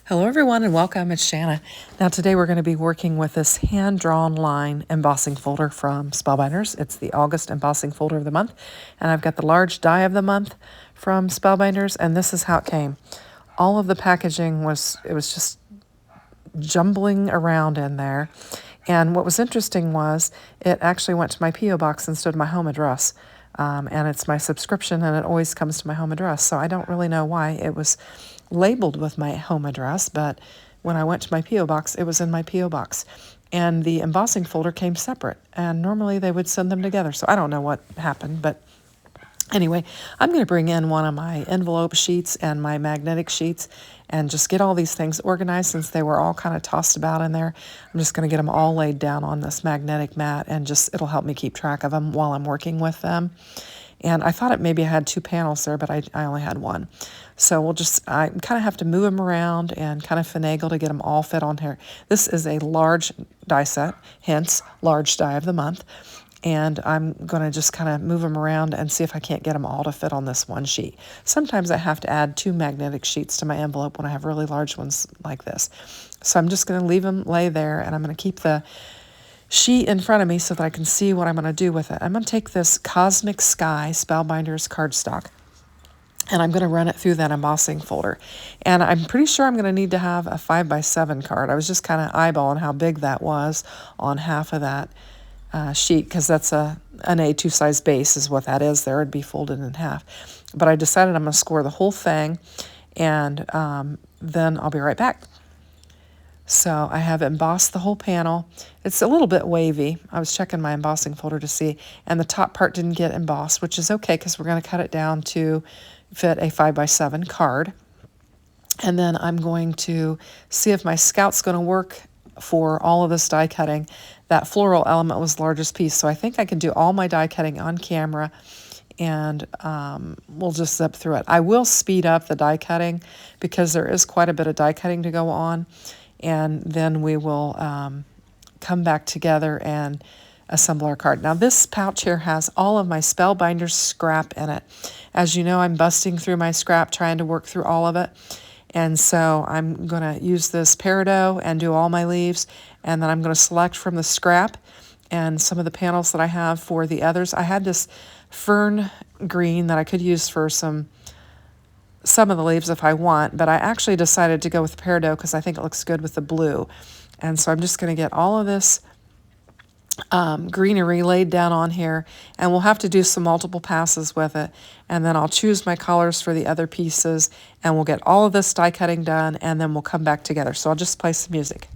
Hello everyone and welcome, it's Shanna. Now today we're going to be working with this hand-drawn line embossing folder from Spellbinders. It's the August embossing folder of the month, and I've got the large die of the month from Spellbinders, and this is how it came. All of the packaging was just jumbling around in there, and what was interesting was it actually went to my P.O. box instead of my home address. And it's my subscription, and it always comes to my home address. So I don't really know why it was labeled with my home address, but when I went to my P.O. box, it was in my P.O. box. And the embossing folder came separate, and normally they would send them together. So I don't know what happened, but anyway, I'm going to bring in one of my envelope sheets and my magnetic sheets and just get all these things organized since they were all kind of tossed about in there. I'm just going to get them all laid down on this magnetic mat, and just it'll help me keep track of them while I'm working with them. And I thought maybe I had two panels there, but I only had one. So I kind of have to move them around and kind of finagle to get them all fit on here. This is a large die set, hence large die of the month. And I'm going to just kind of move them around and see if I can't get them all to fit on this one sheet. Sometimes I have to add two magnetic sheets to my envelope when I have really large ones like this. So I'm just going to leave them lay there, and I'm going to keep the sheet in front of me so that I can see what I'm going to do with it. I'm going to take this Cosmic Sky Spellbinders cardstock, and I'm going to run it through that embossing folder. And I'm pretty sure I'm going to need to have a 5x7 card. I was just kind of eyeballing how big that was on half of that sheet, because that's an A2 size base is what that is there. It'd be folded in half. But I decided I'm going to score the whole thing, and then I'll be right back. So I have embossed the whole panel. It's a little bit wavy. I was checking my embossing folder to see, and the top part didn't get embossed, which is okay because we're going to cut it down to fit a 5x7 card. And then I'm going to see if my Scout's going to work for all of this die cutting. That floral element was the largest piece, so I think I can do all my die cutting on camera, and we'll just zip through it. I will speed up the die cutting because there is quite a bit of die cutting to go on, and then we will come back together and assemble our card. Now this pouch here has all of my Spellbinders scrap in it. As you know, I'm busting through my scrap trying to work through all of it. And so I'm going to use this peridot and do all my leaves, and then I'm going to select from the scrap and some of the panels that I have for the others. I had this fern green that I could use for some of the leaves if I want, but I actually decided to go with peridot because I think it looks good with the blue. And so I'm just going to get all of this greenery laid down on here, and we'll have to do some multiple passes with it, and then I'll choose my colors for the other pieces, and we'll get all of this die cutting done, and then we'll come back together. So I'll just play some music.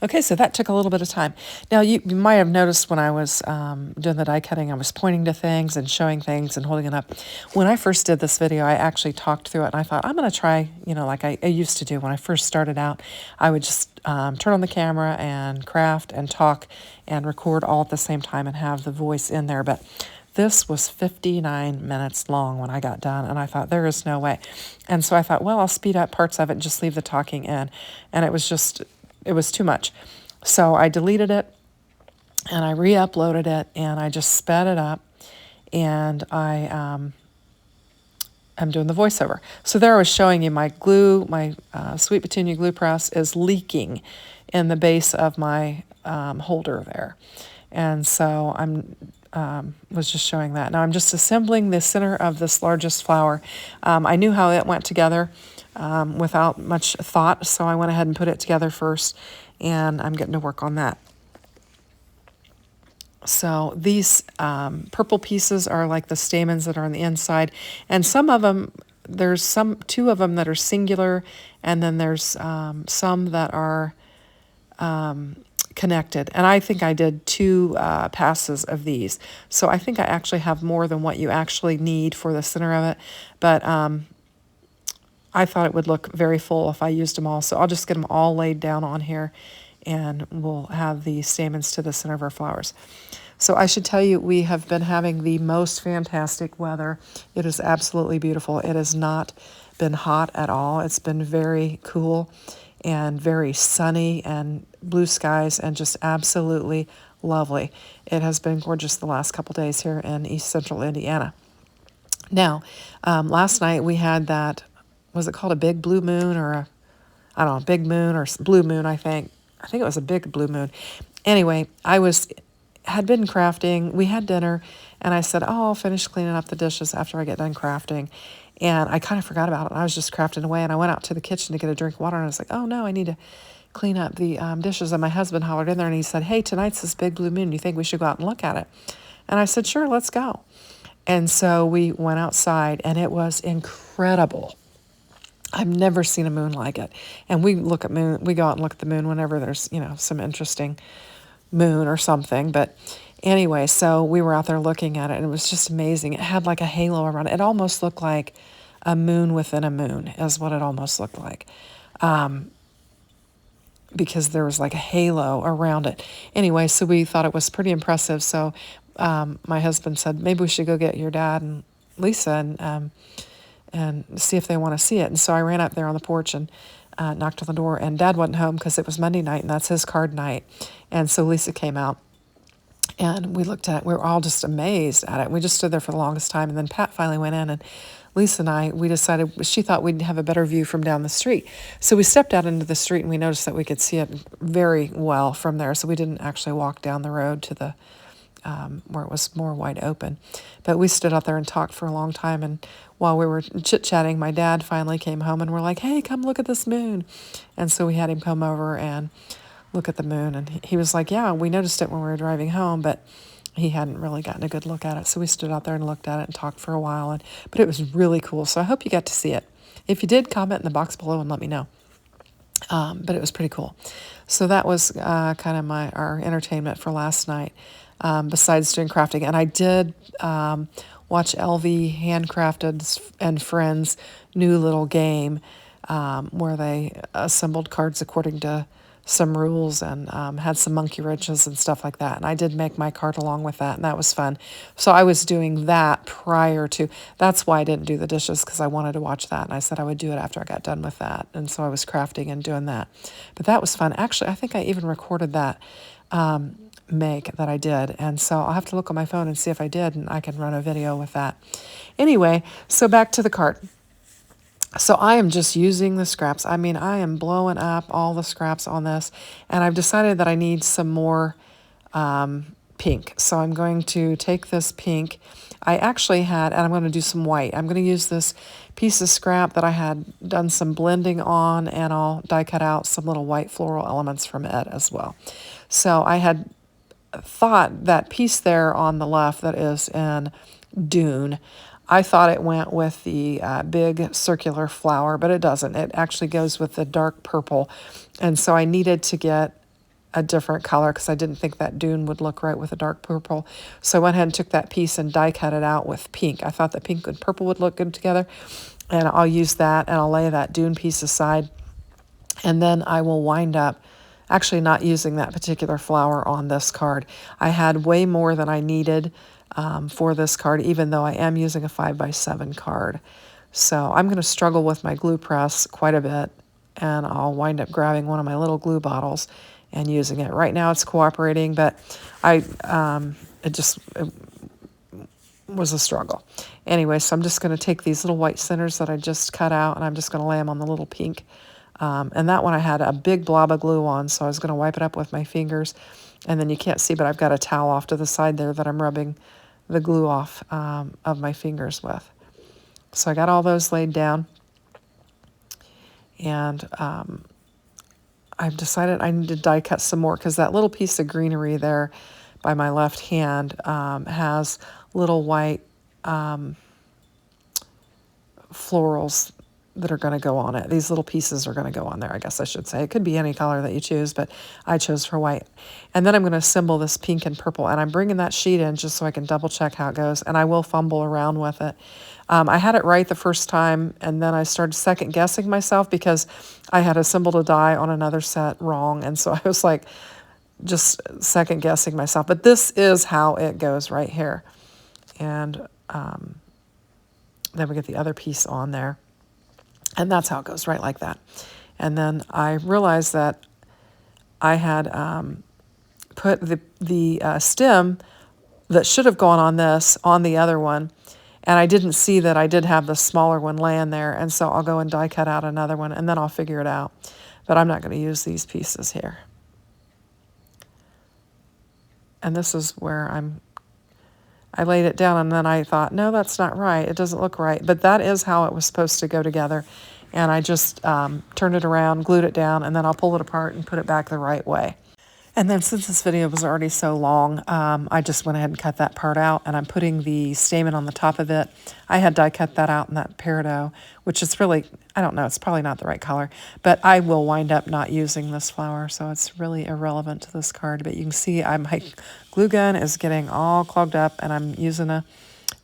Okay, so that took a little bit of time. Now, you might have noticed when I was doing the die cutting, I was pointing to things and showing things and holding it up. When I first did this video, I actually talked through it, and I thought, I'm going to try, like I used to do when I first started out. I would just turn on the camera and craft and talk and record all at the same time and have the voice in there. But this was 59 minutes long when I got done, and I thought, there is no way. And so I thought, well, I'll speed up parts of it and just leave the talking in. And it was too much. So I deleted it and I re-uploaded it and I just sped it up, and I'm doing the voiceover. So there I was showing you my glue, my Sweet Petunia glue press is leaking in the base of my holder there. And so was just showing that. Now I'm just assembling the center of this largest flower. I knew how it went together without much thought, so I went ahead and put it together first, and I'm getting to work on that. So these purple pieces are like the stamens that are on the inside, and some of them, there's two of them that are singular, and then there's some that are connected. And I think I did 2 passes of these. So I think I actually have more than what you actually need for the center of it. But I thought it would look very full if I used them all. So I'll just get them all laid down on here, and we'll have the stamens to the center of our flowers. So I should tell you, we have been having the most fantastic weather. It is absolutely beautiful. It has not been hot at all. It's been very cool and very sunny and blue skies and just absolutely lovely. It has been gorgeous the last couple days here in East Central Indiana. Now, last night we had that, was it called a big blue moon or I don't know, big moon or blue moon, I think. I think it was a big blue moon. Anyway, had been crafting. We had dinner, and I said, oh, I'll finish cleaning up the dishes after I get done crafting. And I kind of forgot about it. I was just crafting away, and I went out to the kitchen to get a drink of water, and I was like, oh, no, I need to clean up the dishes. And my husband hollered in there, and he said, hey, tonight's this big blue moon. Do you think we should go out and look at it? And I said, sure, let's go. And so we went outside, and it was incredible. I've never seen a moon like it. And we go out and look at the moon whenever there's, some interesting moon or something. But anyway, so we were out there looking at it, and it was just amazing. It had like a halo around it. It almost looked like a moon within a moon is what it almost looked like. Because there was like a halo around it. Anyway, so we thought it was pretty impressive. So my husband said, maybe we should go get your dad and Lisa and see if they want to see it. And so I ran up there on the porch and knocked on the door, and Dad wasn't home because it was Monday night, and that's his card night. And so Lisa came out, and we looked at it. We were all just amazed at it. We just stood there for the longest time, and then Pat finally went in, and Lisa and I, we decided, she thought we'd have a better view from down the street. So we stepped out into the street, and we noticed that we could see it very well from there. So we didn't actually walk down the road to the where it was more wide open. But we stood out there and talked for a long time, and while we were chit-chatting, my dad finally came home, and we're like, hey, come look at this moon. And so we had him come over and look at the moon, and he was like, yeah, we noticed it when we were driving home, but he hadn't really gotten a good look at it. So we stood out there and looked at it and talked for a while, but it was really cool. So I hope you got to see it. If you did, comment in the box below and let me know. But it was pretty cool. So that was kind of our entertainment for last night, besides doing crafting. And I did watch LV Handcrafted and Friends' new little game where they assembled cards according to some rules and had some monkey wrenches and stuff like that. And I did make my card along with that, and that was fun. So I was doing that prior to, that's why I didn't do the dishes, because I wanted to watch that. And I said I would do it after I got done with that. And so I was crafting and doing that. But that was fun. Actually, I think I even recorded that make that I did. And so I'll have to look on my phone and see if I did, and I can run a video with that. Anyway, so back to the cart. So I am just using the scraps. I mean, I am blowing up all the scraps on this, and I've decided that I need some more pink. So I'm going to take this pink. I actually had, and I'm going to do some white. I'm going to use this piece of scrap that I had done some blending on, and I'll die cut out some little white floral elements from it as well. So I had thought that piece there on the left that is in Dune, I thought it went with the big circular flower, but it doesn't. It actually goes with the dark purple. And so I needed to get a different color because I didn't think that dune would look right with a dark purple. So I went ahead and took that piece and die cut it out with pink. I thought that pink and purple would look good together, and I'll use that, and I'll lay that dune piece aside, and then I will wind up actually not using that particular flower on this card. I had way more than I needed for this card, even though I am using a 5x7 card. So I'm going to struggle with my glue press quite a bit, and I'll wind up grabbing one of my little glue bottles and using it. Right now it's cooperating, but it was a struggle. Anyway, so I'm just going to take these little white centers that I just cut out, and I'm just going to lay them on the little pink. And that one I had a big blob of glue on, so I was going to wipe it up with my fingers. And then you can't see, but I've got a towel off to the side there that I'm rubbing the glue off of my fingers with. So I got all those laid down. And I've decided I need to die cut some more because that little piece of greenery there by my left hand has little white florals that are going to go on it. These little pieces are going to go on there, I guess I should say. It could be any color that you choose, but I chose for white. And then I'm going to assemble this pink and purple, and I'm bringing that sheet in just so I can double check how it goes, and I will fumble around with it. I had it right the first time, and then I started second guessing myself because I had assembled a die on another set wrong, and so I was like just second guessing myself. But this is how it goes right here. And then we get the other piece on there. And that's how it goes, right like that. And then I realized that I had put the stem that should have gone on this on the other one. And I didn't see that I did have the smaller one laying there. And so I'll go and die cut out another one, and then I'll figure it out. But I'm not going to use these pieces here. And this is where I laid it down, and then I thought, no, that's not right. It doesn't look right. But that is how it was supposed to go together. And I just turned it around, glued it down, and then I'll pull it apart and put it back the right way. And then since this video was already so long, I just went ahead and cut that part out, and I'm putting the stamen on the top of it. I had die cut that out in that peridot, which is really, I don't know, it's probably not the right color, but I will wind up not using this flower, so it's really irrelevant to this card. But you can see my glue gun is getting all clogged up, and I'm using a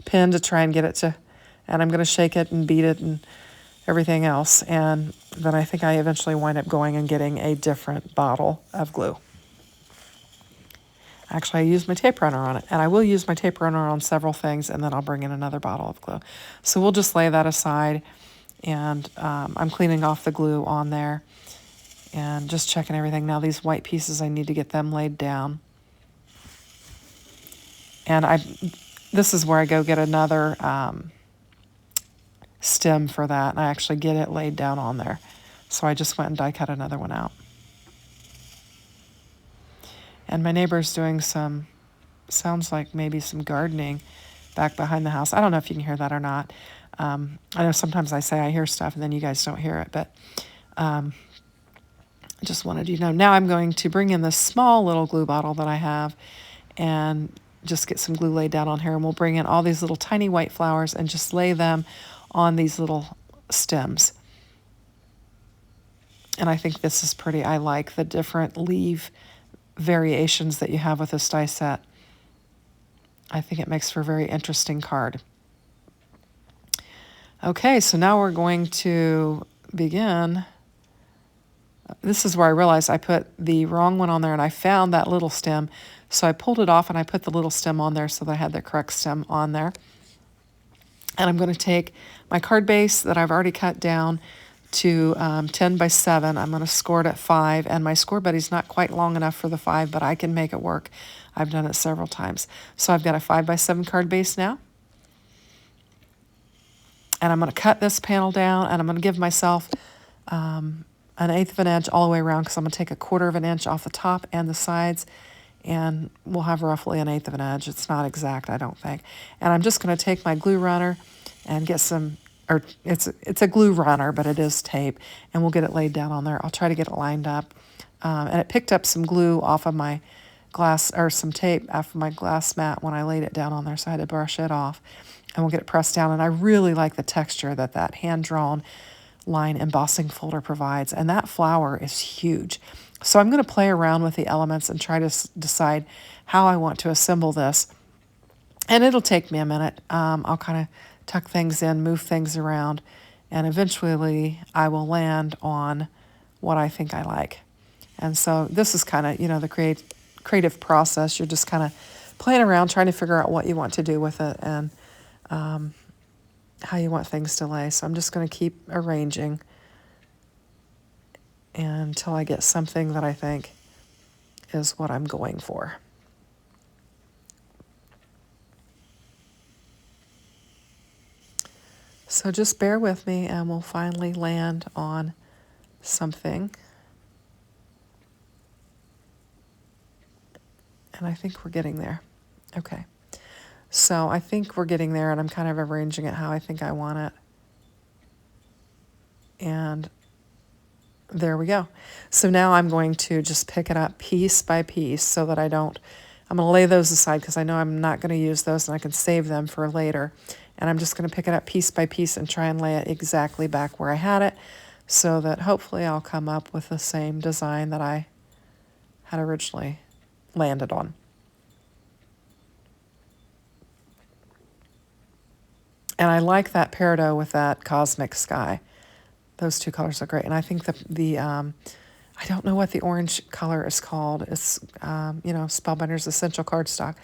pin to try and get it to, and I'm going to shake it and beat it and everything else. And then I think I eventually wind up going and getting a different bottle of glue. Actually, I used my tape runner on it, and I will use my tape runner on several things, and then I'll bring in another bottle of glue. So we'll just lay that aside, and I'm cleaning off the glue on there and just checking everything. Now these white pieces, I need to get them laid down. And this is where I go get another stem for that, and I actually get it laid down on there. So I just went and die cut another one out. And my neighbor's doing sounds like maybe some gardening back behind the house. I don't know if you can hear that or not. I know sometimes I say I hear stuff and then you guys don't hear it, but I just wanted you to know. Now I'm going to bring in this small little glue bottle that I have and just get some glue laid down on here, and we'll bring in all these little tiny white flowers and just lay them on these little stems. And I think this is pretty. I like the different leaf variations that you have with this die set. I think it makes for a very interesting card. Okay, so now we're going to begin. This is where I realized I put the wrong one on there, and I found that little stem. So I pulled it off and I put the little stem on there so that I had the correct stem on there. And I'm going to take my card base that I've already cut down to 10 by 7. I'm going to score it at 5, and my score buddy's not quite long enough for the 5, but I can make it work. I've done it several times. So I've got a 5 by 7 card base now. And I'm going to cut this panel down, and I'm going to give myself an 1/8 of an inch all the way around, because I'm going to take a 1/4 of an inch off the top and the sides, and we'll have roughly an 1/8 of an inch. It's not exact, I don't think. And I'm just going to take my glue runner and get some, or it's a glue runner, but it is tape, and we'll get it laid down on there. I'll try to get it lined up. And it picked up some glue off of my glass, or some tape off my glass mat when I laid it down on there, so I had to brush it off. And we'll get it pressed down. And I really like the texture that that hand-drawn line embossing folder provides. And that flower is huge. So I'm going to play around with the elements and try to decide how I want to assemble this. And it'll take me a minute. I'll kind of tuck things in, move things around, and eventually I will land on what I think I like. And so this is kind of, the creative process. You're just kind of playing around, trying to figure out what you want to do with it and how you want things to lay. So I'm just going to keep arranging until I get something that I think is what I'm going for. So just bear with me and we'll finally land on something. And I think we're getting there. Okay. So I think we're getting there, and I'm kind of arranging it how I think I want it. And there we go. So now I'm going to just pick it up piece by piece so that I'm going to lay those aside because I know I'm not going to use those and I can save them for later. And I'm just going to pick it up piece by piece and try and lay it exactly back where I had it so that hopefully I'll come up with the same design that I had originally landed on. And I like that peridot with that cosmic sky. Those two colors are great. And I think I don't know what the orange color is called. It's, Spellbinders Essential Cardstock,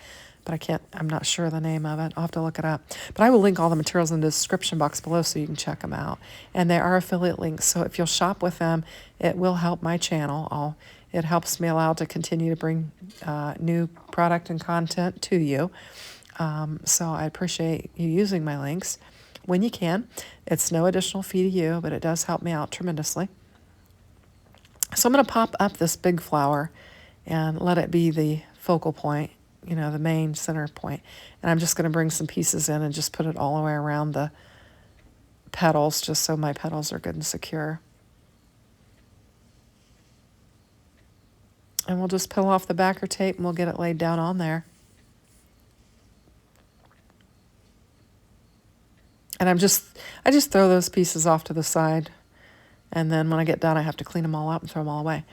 but I'm not sure the name of it. I'll have to look it up. But I will link all the materials in the description box below so you can check them out. And they are affiliate links, so if you'll shop with them, it will help my channel. It helps me allow to continue to bring new product and content to you. So I appreciate you using my links when you can. It's no additional fee to you, but it does help me out tremendously. So I'm going to pop up this big flower and let it be the focal point, the main center point. And I'm just going to bring some pieces in and just put it all the way around the petals, just so my petals are good and secure. And we'll just peel off the backer tape and we'll get it laid down on there. And I just throw those pieces off to the side. And then when I get done, I have to clean them all up and throw them all away.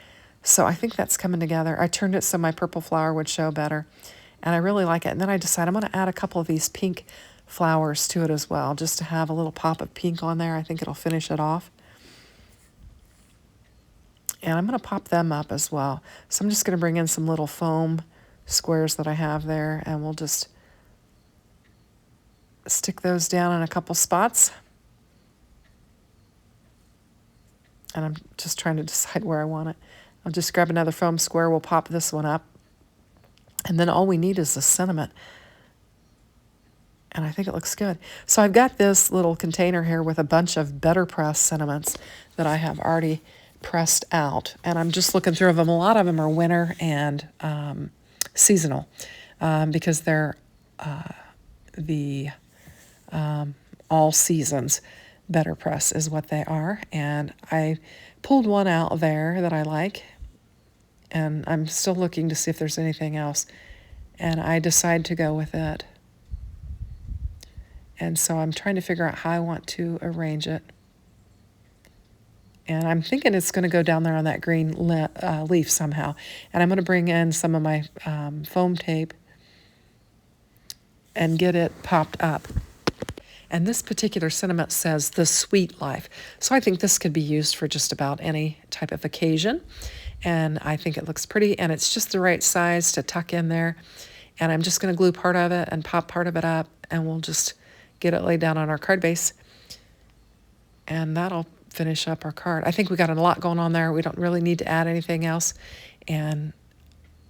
So I think that's coming together. I turned it so my purple flower would show better. And I really like it. And then I decided I'm going to add a couple of these pink flowers to it as well, just to have a little pop of pink on there. I think it'll finish it off. And I'm going to pop them up as well. So I'm just going to bring in some little foam squares that I have there. And we'll just stick those down in a couple spots. And I'm just trying to decide where I want it. I'll just grab another foam square. We'll pop this one up. And then all we need is the sentiment. And I think it looks good. So I've got this little container here with a bunch of better press sentiments that I have already pressed out. And I'm just looking through them. A lot of them are winter and seasonal because they're the all seasons better press is what they are. And I pulled one out there that I like, and I'm still looking to see if there's anything else, and I decide to go with it. And so I'm trying to figure out how I want to arrange it. And I'm thinking it's going to go down there on that green leaf somehow. And I'm going to bring in some of my foam tape and get it popped up. And this particular sentiment says the sweet life. So I think this could be used for just about any type of occasion. And I think it looks pretty, and it's just the right size to tuck in there. And I'm just going to glue part of it and pop part of it up, and we'll just get it laid down on our card base. And that'll finish up our card. I think we got a lot going on there. We don't really need to add anything else. And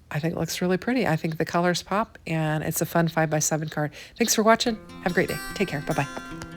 I think it looks really pretty. I think the colors pop, and it's a fun 5x7 card. Thanks for watching. Have a great day. Take care. Bye-bye.